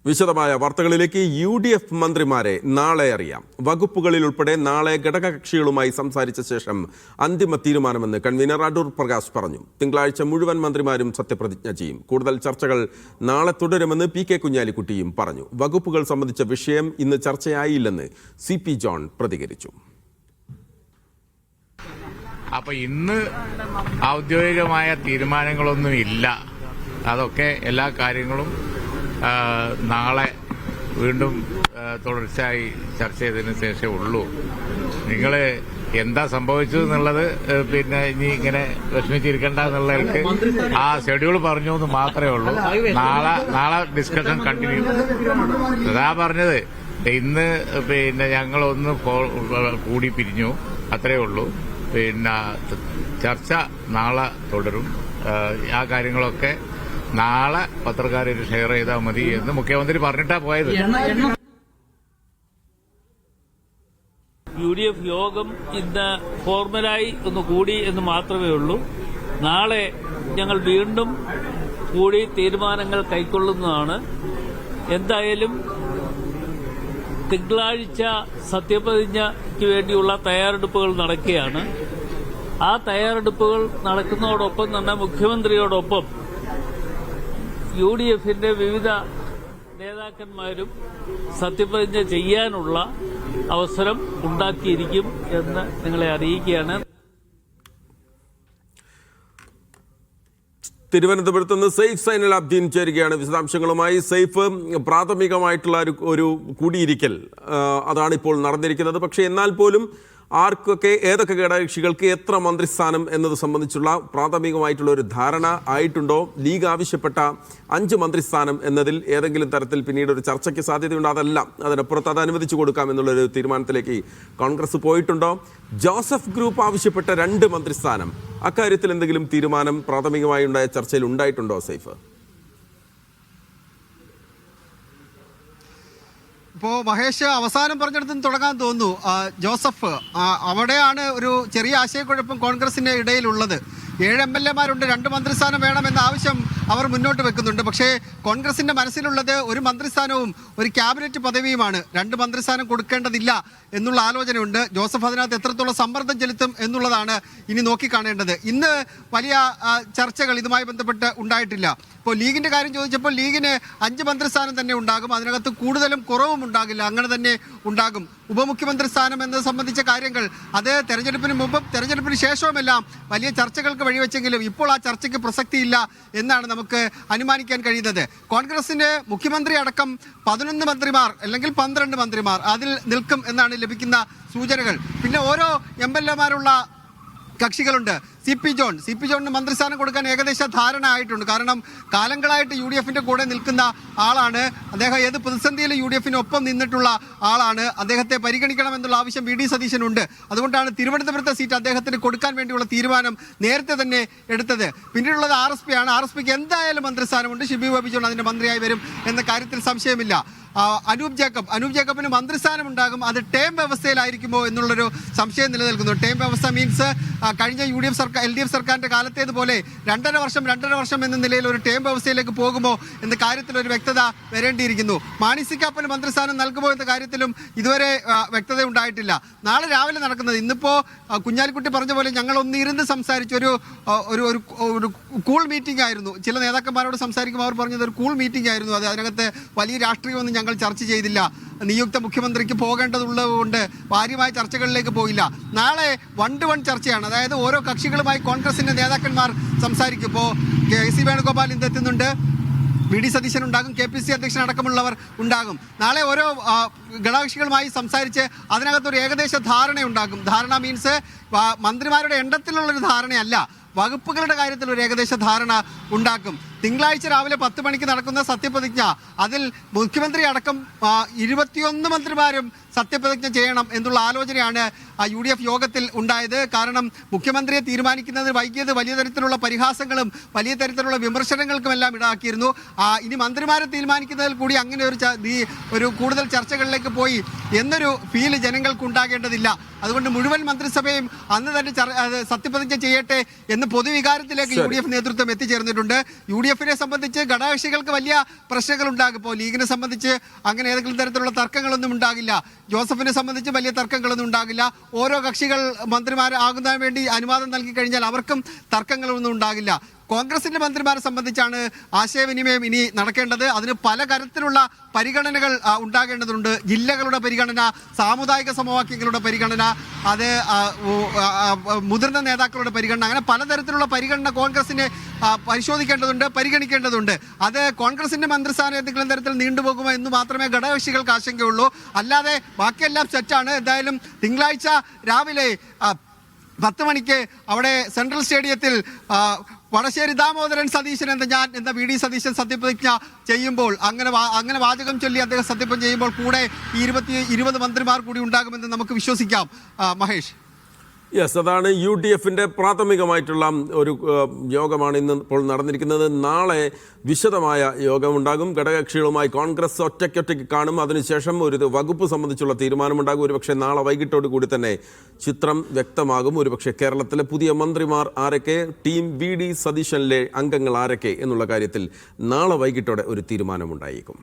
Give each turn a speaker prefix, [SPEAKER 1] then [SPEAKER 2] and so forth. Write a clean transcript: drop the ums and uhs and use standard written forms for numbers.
[SPEAKER 1] വിശദമായ വാർത്തകളിലേക്ക്. UDF മന്ത്രിമാരെ നാളെ അറിയാം. വകുപ്പുകളിൽ ഉൾപ്പെടെ നാളെ ഘടകകക്ഷികളുമായി സംസാരിച്ച ശേഷം അന്തിമ തീരുമാനമെന്ന് കൺവീനർ അടൂർ പ്രകാശ് പറഞ്ഞു. തിങ്കളാഴ്ച മുഴുവൻ മന്ത്രിമാരും സത്യപ്രതിജ്ഞ ചെയ്യും. കൂടുതൽ ചർച്ചകൾ നാളെ തുടരുമെന്ന് PK കുഞ്ഞാലിക്കുട്ടിയും പറഞ്ഞു. വകുപ്പുകൾ സംബന്ധിച്ച വിഷയം ഇന്ന് ചർച്ചയായില്ലെന്ന് CP ജോൺ പ്രതികരിച്ചു.
[SPEAKER 2] അപ്പോൾ ഇന്ന് ഔദ്യോഗികമായ തീരുമാനങ്ങളൊന്നും ഇല്ല. അതൊക്കെ എല്ലാ കാര്യങ്ങളും നാളെ വീണ്ടും തുടർച്ചയായി ചർച്ച ചെയ്തതിന് ശേഷമേ ഉള്ളൂ. നിങ്ങൾ എന്താ സംഭവിച്ചതെന്നുള്ളത് പിന്നെ ഇനി ഇങ്ങനെ വിഷമിച്ചിരിക്കേണ്ട എന്നുള്ളവർക്ക് ആ ഷെഡ്യൂൾ പറഞ്ഞു എന്ന് മാത്രമേ ഉള്ളൂ. നാളെ ഡിസ്കഷൻ കണ്ടിന്യൂ. അതാ പറഞ്ഞത്, ഇന്ന് പിന്നെ ഞങ്ങളൊന്ന് കൂടി പിരിഞ്ഞു, അത്രയേ ഉള്ളൂ. പിന്നെ ചർച്ച നാളെ തുടരും. ആ കാര്യങ്ങളൊക്കെ നാളെ പത്രക്കാരായിട്ട് ഷെയർ ചെയ്താൽ മതി എന്ന് മുഖ്യമന്ത്രി പറഞ്ഞിട്ടാ പോയത്.
[SPEAKER 3] UDF യോഗം ഇന്ന് ഫോർമലായി ഒന്ന് കൂടി എന്ന് മാത്രമേ ഉള്ളൂ. നാളെ ഞങ്ങൾ വീണ്ടും കൂടി തീരുമാനങ്ങൾ കൈക്കൊള്ളുന്നതാണ്. എന്തായാലും തിങ്കളാഴ്ച സത്യപ്രതിജ്ഞയ്ക്ക് വേണ്ടിയുള്ള തയ്യാറെടുപ്പുകൾ നടക്കുകയാണ്. ആ തയ്യാറെടുപ്പുകൾ നടക്കുന്നതോടൊപ്പം തന്നെ മുഖ്യമന്ത്രിയോടൊപ്പം UDFന്റെ വിവിധ നേതാക്കന്മാരും സത്യപ്രതിജ്ഞ ചെയ്യാനുള്ള അവസരം ഉണ്ടാക്കിയിരിക്കും എന്ന് നിങ്ങളെ അറിയിക്കുകയാണ്.
[SPEAKER 1] തിരുവനന്തപുരത്ത് നിന്ന് സെയ്ഫ് സൈനുൽ അബ്ദീൻ ചേരുകയാണ് വിശദാംശങ്ങളുമായി. സെയ്ഫ്, പ്രാഥമികമായിട്ടുള്ള ഒരു കൂടിയിരിക്കൽ അതാണ് ഇപ്പോൾ നടന്നിരിക്കുന്നത്. പക്ഷേ എന്നാൽ പോലും ആർക്കൊക്കെ ഏതൊക്കെ ഘടകകക്ഷികൾക്ക് എത്ര മന്ത്രിസ്ഥാനം എന്നത് സംബന്ധിച്ചുള്ള പ്രാഥമികമായിട്ടുള്ള ഒരു ധാരണ ആയിട്ടുണ്ടോ? ലീഗ് ആവശ്യപ്പെട്ട 5 മന്ത്രിസ്ഥാനം എന്നതിൽ ഏതെങ്കിലും തരത്തിൽ പിന്നീട് ഒരു ചർച്ചയ്ക്ക് സാധ്യതയുണ്ടോ? അതല്ല, അതിനപ്പുറത്ത് അത് അനുവദിച്ചു കൊടുക്കാം എന്നുള്ളൊരു തീരുമാനത്തിലേക്ക് കോൺഗ്രസ് പോയിട്ടുണ്ടോ? ജോസഫ് ഗ്രൂപ്പ് ആവശ്യപ്പെട്ട 2 മന്ത്രിസ്ഥാനം, അക്കാര്യത്തിൽ എന്തെങ്കിലും തീരുമാനം പ്രാഥമികമായി ഉണ്ടായ ചർച്ചയിൽ ഉണ്ടായിട്ടുണ്ടോ സൈഫ്?
[SPEAKER 4] ഇപ്പോൾ മഹേഷ് അവസാനം പറഞ്ഞിടത്ത് നിന്ന് തുടങ്ങാൻ തോന്നുന്നു. ജോസഫ്, അവിടെയാണ് ഒരു ചെറിയ ആശയക്കുഴപ്പം കോൺഗ്രസിന്റെ ഇടയിലുള്ളത്. 7 MLA-മാരുണ്ട്, 2 മന്ത്രിസ്ഥാനം വേണമെന്ന ആവശ്യം അവർ മുന്നോട്ട് വെക്കുന്നുണ്ട്. പക്ഷേ കോൺഗ്രസിന്റെ മനസ്സിലുള്ളത് ഒരു മന്ത്രിസ്ഥാനവും ഒരു ക്യാബിനറ്റ് പദവിയുമാണ്. 2 മന്ത്രിസ്ഥാനം കൊടുക്കേണ്ടതില്ല എന്നുള്ള ആലോചനയുണ്ട്. ജോസഫ് അതിനകത്ത് എത്രത്തോളം സമ്മർദ്ദം ചെലുത്തും എന്നുള്ളതാണ് ഇനി നോക്കിക്കാണേണ്ടത്. ഇന്ന് വലിയ ചർച്ചകൾ ഇതുമായി ബന്ധപ്പെട്ട് ഉണ്ടായിട്ടില്ല. ഇപ്പോൾ ലീഗിന്റെ കാര്യം ചോദിച്ചപ്പോൾ ലീഗിന് 5 മന്ത്രിസ്ഥാനം തന്നെ ഉണ്ടാകും. അതിനകത്ത് കൂടുതലും കുറവും ഉണ്ടാകില്ല, അങ്ങനെ തന്നെ ഉണ്ടാകും. ഉപമുഖ്യമന്ത്രി സ്ഥാനം എന്നത് സംബന്ധിച്ച കാര്യങ്ങൾ അത് തെരഞ്ഞെടുപ്പിന് മുമ്പും തെരഞ്ഞെടുപ്പിന് ശേഷവുമെല്ലാം വലിയ ചർച്ചകൾക്ക് വഴിവെച്ചെങ്കിലും ഇപ്പോൾ ആ ചർച്ചയ്ക്ക് പ്രസക്തിയില്ല എന്നാണ് നമുക്ക് അനുമാനിക്കാൻ കഴിയുന്നത്. കോൺഗ്രസിന്റെ മുഖ്യമന്ത്രി അടക്കം 11 മന്ത്രിമാർ അല്ലെങ്കിൽ 12 മന്ത്രിമാർ അതിൽ നിൽക്കും എന്നാണ് ലഭിക്കുന്ന സൂചനകൾ. പിന്നെ ഓരോ MLA-മാരുള്ള കക്ഷികളുണ്ട്. CP ജോണിന് മന്ത്രിസ്ഥാനം കൊടുക്കാൻ ഏകദേശ ധാരണ ആയിട്ടുണ്ട്. കാരണം കാലങ്ങളായിട്ട് UDFന്റെ കൂടെ നിൽക്കുന്ന ആളാണ് അദ്ദേഹം. ഏത് പ്രതിസന്ധിയിലും UDFനൊപ്പം നിന്നിട്ടുള്ള ആളാണ്. അദ്ദേഹത്തെ പരിഗണിക്കണമെന്നുള്ള ആവശ്യം VD സതീശനുണ്ട്. അതുകൊണ്ടാണ് തിരുവനന്തപുരത്തെ സീറ്റ് അദ്ദേഹത്തിന് കൊടുക്കാൻ വേണ്ടിയുള്ള തീരുമാനം നേരത്തെ തന്നെ എടുത്തത്. പിന്നീടുള്ളത് RSP ആണ്. RSPക്ക് എന്തായാലും മന്ത്രിസ്ഥാനമുണ്ട്. ഷിബി ബേബി ജോൺ അതിന്റെ മന്ത്രിയായി വരും എന്ന കാര്യത്തിൽ സംശയമില്ല. അനൂപ് ജേക്കബിന് മന്ത്രിസ്ഥാനം ഉണ്ടാകും. അത് ടേം വ്യവസ്ഥയിലായിരിക്കുമോ എന്നുള്ളൊരു സംശയം നിലനിൽക്കുന്നു. ടേം വ്യവസ്ഥ മീൻസ് കഴിഞ്ഞ LDF സർക്കാരിന്റെ കാലത്തേതുപോലെ 2.5 വർഷം എന്ന നിലയിൽ ഒരു ടേം വ്യവസ്ഥയിലേക്ക് പോകുമോ എന്ന കാര്യത്തിൽ ഒരു വ്യക്തത വരേണ്ടിയിരിക്കുന്നു. മാണി സി കാപ്പന് മന്ത്രിസ്ഥാനം നൽകുമോ എന്ന കാര്യത്തിലും ഇതുവരെ വ്യക്തത ഉണ്ടായിട്ടില്ല. നാളെ രാവിലെ നടക്കുന്നത്, ഇന്നിപ്പോ കുഞ്ഞാലിക്കുട്ടി പറഞ്ഞ പോലെ ഞങ്ങൾ ഒന്നിരുന്ന് സംസാരിച്ച ഒരു കൂൾ മീറ്റിംഗ് ആയിരുന്നു. ചില നേതാക്കന്മാരോട് സംസാരിക്കുമ്പോൾ അവർ പറഞ്ഞത് ഒരു കൂൾ മീറ്റിംഗ് ആയിരുന്നു. അതിനകത്ത് വലിയ രാഷ്ട്രീയമൊന്നും ഞങ്ങൾ ചർച്ച ചെയ്തില്ല. നിയുക്ത മുഖ്യമന്ത്രിക്ക് പോകേണ്ടതുള്ളതുകൊണ്ട് കാര്യമായ ചർച്ചകളിലേക്ക് പോയില്ല. നാളെ 1-to-1 ചർച്ചയാണ്. അതായത് ഓരോ കക്ഷികളുമായി കോൺഗ്രസിന്റെ നേതാക്കന്മാർ സംസാരിക്കും. ഇപ്പോൾ KC വേണുഗോപാൽ ഇന്ന് എത്തുന്നുണ്ട്, VD സതീശൻ ഉണ്ടാകും, KPC അധ്യക്ഷൻ അടക്കമുള്ളവർ ഉണ്ടാകും. നാളെ ഓരോ ഘടകകക്ഷികളുമായി സംസാരിച്ച് അതിനകത്തൊരു ഏകദേശ ധാരണയുണ്ടാകും. ധാരണ മീൻസ് മന്ത്രിമാരുടെ എണ്ണത്തിലുള്ളൊരു ധാരണയല്ല, വകുപ്പുകളുടെ കാര്യത്തിൽ ഒരു ഏകദേശ ധാരണ ഉണ്ടാക്കും. തിങ്കളാഴ്ച രാവിലെ 10 മണിക്ക് നടക്കുന്ന സത്യപ്രതിജ്ഞ, അതിൽ മുഖ്യമന്ത്രി അടക്കം 21 മന്ത്രിമാരും സത്യപ്രതിജ്ഞ ചെയ്യണം എന്നുള്ള ആലോചനയാണ് UDF യോഗത്തിൽ ഉണ്ടായത്. കാരണം മുഖ്യമന്ത്രിയെ തീരുമാനിക്കുന്നത് വൈകിയത് വലിയ തരത്തിലുള്ള പരിഹാസങ്ങളും വലിയ തരത്തിലുള്ള വിമർശനങ്ങൾക്കുമെല്ലാം ഇടാക്കിയിരുന്നു. ഇനി മന്ത്രിമാരെ തീരുമാനിക്കുന്നതിൽ കൂടി അങ്ങനെ ഒരു കൂടുതൽ ചർച്ചകളിലേക്ക് പോയി എന്നൊരു ഫീൽ ജനങ്ങൾക്ക് ഉണ്ടാകേണ്ടതില്ല. അതുകൊണ്ട് മുഴുവൻ മന്ത്രിസഭയും അന്ന് തന്നെ സത്യപ്രതിജ്ഞ ചെയ്യട്ടെ എന്ന് പൊതുവികാരത്തിലേക്ക് UDF നേതൃത്വം എത്തിച്ചേർന്നിട്ടുണ്ട്. UDF എഫിനെ സംബന്ധിച്ച് ഘടകകക്ഷികൾക്ക് വലിയ പ്രശ്നങ്ങൾ ഉണ്ടാകും. ഇപ്പോൾ ലീഗിനെ സംബന്ധിച്ച് അങ്ങനെ ഏതെങ്കിലും തരത്തിലുള്ള തർക്കങ്ങളൊന്നും ഉണ്ടാകില്ല. ജോസഫിനെ സംബന്ധിച്ച് വലിയ തർക്കങ്ങളൊന്നും ഉണ്ടാകില്ല. ഓരോ കക്ഷികൾ മന്ത്രിമാരാകുന്നതിന് വേണ്ടി അനുവാദം നൽകി കഴിഞ്ഞാൽ അവർക്കും തർക്കങ്ങളൊന്നും ഉണ്ടാകില്ല. കോൺഗ്രസിന്റെ മന്ത്രിമാരെ സംബന്ധിച്ചാണ് ആശയവിനിമയം ഇനി നടക്കേണ്ടത്. അതിന് പല തരത്തിലുള്ള പരിഗണനകൾ ഉണ്ടാകേണ്ടതുണ്ട്. ജില്ലകളുടെ പരിഗണന, സാമുദായിക സമവാക്യങ്ങളുടെ പരിഗണന, അത് മുതിർന്ന നേതാക്കളുടെ പരിഗണന, അങ്ങനെ പലതരത്തിലുള്ള പരിഗണന കോൺഗ്രസിനെ പരിശോധിക്കേണ്ടതുണ്ട്, പരിഗണിക്കേണ്ടതുണ്ട്. അത് കോൺഗ്രസിന്റെ മന്ത്രിസ്ഥാനം ഏതെങ്കിലും തരത്തിൽ നീണ്ടുപോകുമോ എന്ന് മാത്രമേ ഘടകകക്ഷികൾക്ക് ആശങ്കയുള്ളൂ. അല്ലാതെ ബാക്കിയെല്ലാം സെറ്റാണ്. എന്തായാലും തിങ്കളാഴ്ച രാവിലെ 10 മണിക്ക് അവിടെ സെൻട്രൽ സ്റ്റേഡിയത്തിൽ വടശ്ശേരി ദാമോദരൻ സതീശൻ എന്ന വി ഡി സതീശൻ സത്യപ്രതിജ്ഞ ചെയ്യുമ്പോൾ അങ്ങനെ വാചകം ചൊല്ലി അദ്ദേഹം സത്യപ്രതിജ്ഞ ചെയ്യുമ്പോൾ കൂടെ ഈ 20 മന്ത്രിമാർ കൂടി ഉണ്ടാകുമെന്ന് നമുക്ക് വിശ്വസിക്കാം. മഹേഷ്.
[SPEAKER 1] യെസ്, അതാണ് UDFന്റെ പ്രാഥമികമായിട്ടുള്ള ഒരു യോഗമാണ് ഇന്ന് ഇപ്പോൾ നടന്നിരിക്കുന്നത്. നാളെ വിശദമായ യോഗമുണ്ടാകും. ഘടകകക്ഷികളുമായി കോൺഗ്രസ് ഒറ്റയ്ക്കൊറ്റയ്ക്ക് കാണും. അതിനുശേഷം ഒരു വകുപ്പ് സംബന്ധിച്ചുള്ള തീരുമാനമുണ്ടാകും. ഒരുപക്ഷെ നാളെ വൈകിട്ടോട് കൂടി തന്നെ ചിത്രം വ്യക്തമാകും. ഒരുപക്ഷെ കേരളത്തിലെ പുതിയ മന്ത്രിമാർ ആരൊക്കെ, ടീം VD സതീശനിലെ അംഗങ്ങൾ ആരൊക്കെ എന്നുള്ള കാര്യത്തിൽ നാളെ വൈകിട്ടോടെ ഒരു തീരുമാനമുണ്ടായേക്കും.